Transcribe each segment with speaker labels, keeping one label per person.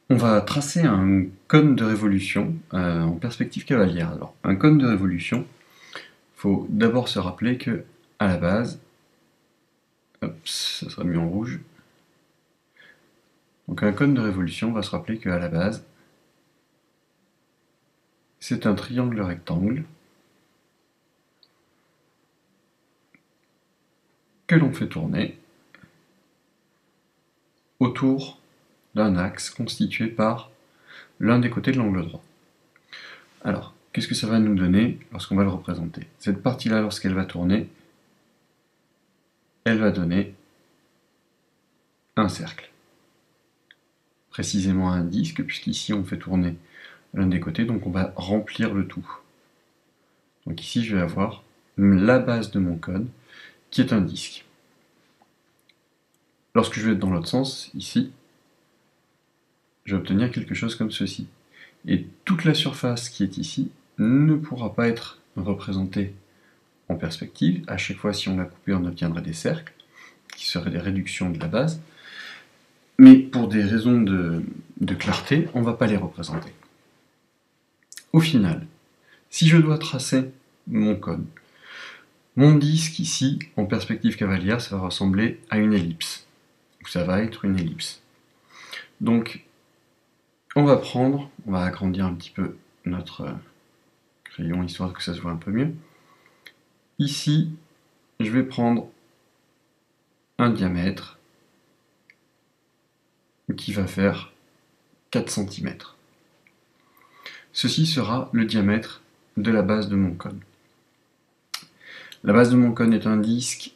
Speaker 1: On va tracer un cône de révolution en perspective cavalière. Alors, un cône de révolution, il faut d'abord se rappeler que, à la base, hop, ça sera mis en rouge. Donc un cône de révolution va se rappeler qu'à la base, c'est un triangle rectangle que l'on fait tourner autour d'un axe constitué par l'un des côtés de l'angle droit. Alors, qu'est-ce que ça va nous donner lorsqu'on va le représenter? Cette partie-là, lorsqu'elle va tourner, elle va donner un cercle. Précisément un disque, puisqu'ici on fait tourner l'un des côtés, donc on va remplir le tout. Donc ici je vais avoir la base de mon cône, qui est un disque. Lorsque je vais être dans l'autre sens, ici, je vais obtenir quelque chose comme ceci. Et toute la surface qui est ici ne pourra pas être représentée en perspective. À chaque fois, si on la coupait, on obtiendrait des cercles, qui seraient des réductions de la base. Mais pour des raisons de clarté, on ne va pas les représenter. Au final, si je dois tracer mon cône, mon disque ici, en perspective cavalière, ça va ressembler à une ellipse. Ça va être une ellipse. Donc, on va agrandir un petit peu notre crayon, histoire que ça se voit un peu mieux. Ici, je vais prendre un diamètre qui va faire 4 cm. Ceci sera le diamètre de la base de mon cône. La base de mon cône est un disque,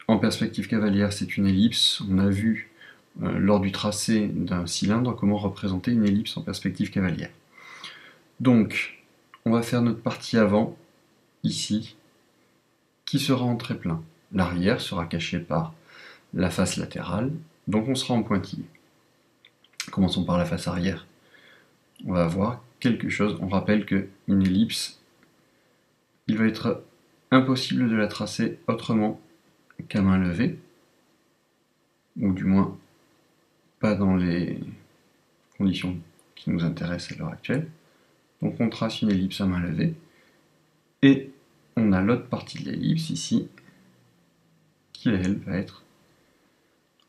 Speaker 1: en perspective cavalière c'est une ellipse. On a vu lors du tracé d'un cylindre comment représenter une ellipse en perspective cavalière. Donc, on va faire notre partie avant, ici, qui sera en trait-plein. L'arrière sera caché par la face latérale, donc on sera en pointillé. Commençons par la face arrière. On va avoir quelque chose, on rappelle qu'une ellipse, il va être impossible de la tracer autrement qu'à main levée, ou du moins pas dans les conditions qui nous intéressent à l'heure actuelle. Donc on trace une ellipse à main levée, et on a l'autre partie de l'ellipse ici, qui elle va être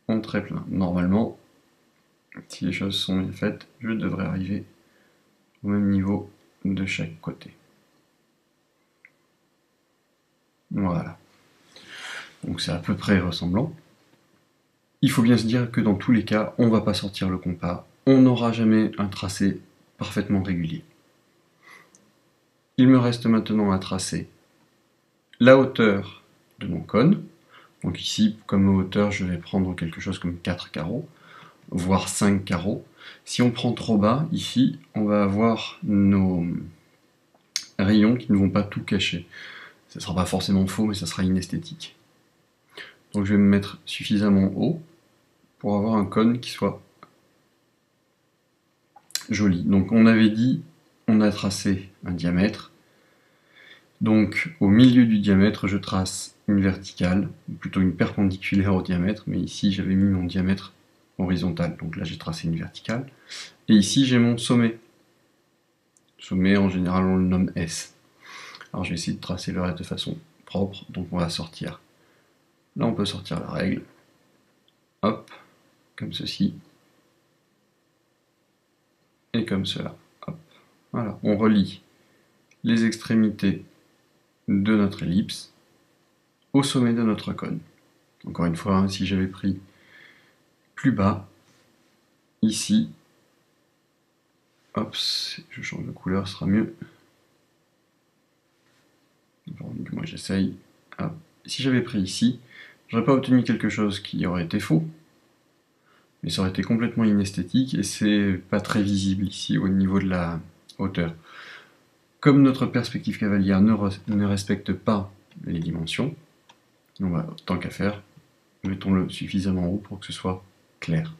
Speaker 1: en trait plein. Normalement, si les choses sont bien faites, je devrais arriver au même niveau de chaque côté. Voilà. Donc c'est à peu près ressemblant. Il faut bien se dire que dans tous les cas, on ne va pas sortir le compas, on n'aura jamais un tracé parfaitement régulier. Il me reste maintenant à tracer la hauteur de mon cône. Donc ici, comme hauteur, je vais prendre quelque chose comme 4 carreaux, voire 5 carreaux. Si on prend trop bas, ici, on va avoir nos rayons qui ne vont pas tout cacher. Ça ne sera pas forcément faux, mais ça sera inesthétique. Donc je vais me mettre suffisamment haut pour avoir un cône qui soit joli. Donc on avait dit, on a tracé un diamètre. Donc au milieu du diamètre, je trace une verticale, ou plutôt une perpendiculaire au diamètre, mais ici j'avais mis mon diamètre horizontal, donc là j'ai tracé une verticale. Et ici j'ai mon sommet. Sommet, en général on le nomme S. Alors je vais essayer de tracer le reste de façon propre, donc on va sortir. Là on peut sortir la règle. Hop, comme ceci. Et comme cela. Hop. Voilà, on relie les extrémités de notre ellipse au sommet de notre cône. Encore une fois, si j'avais pris plus bas, ici, hop, je change de couleur, ce sera mieux. Bon, du moins j'essaye. Si j'avais pris ici, j'aurais pas obtenu quelque chose qui aurait été faux, mais ça aurait été complètement inesthétique et c'est pas très visible ici au niveau de la hauteur. Comme notre perspective cavalière ne respecte pas les dimensions, donc tant qu'à faire, mettons-le suffisamment haut pour que ce soit clair.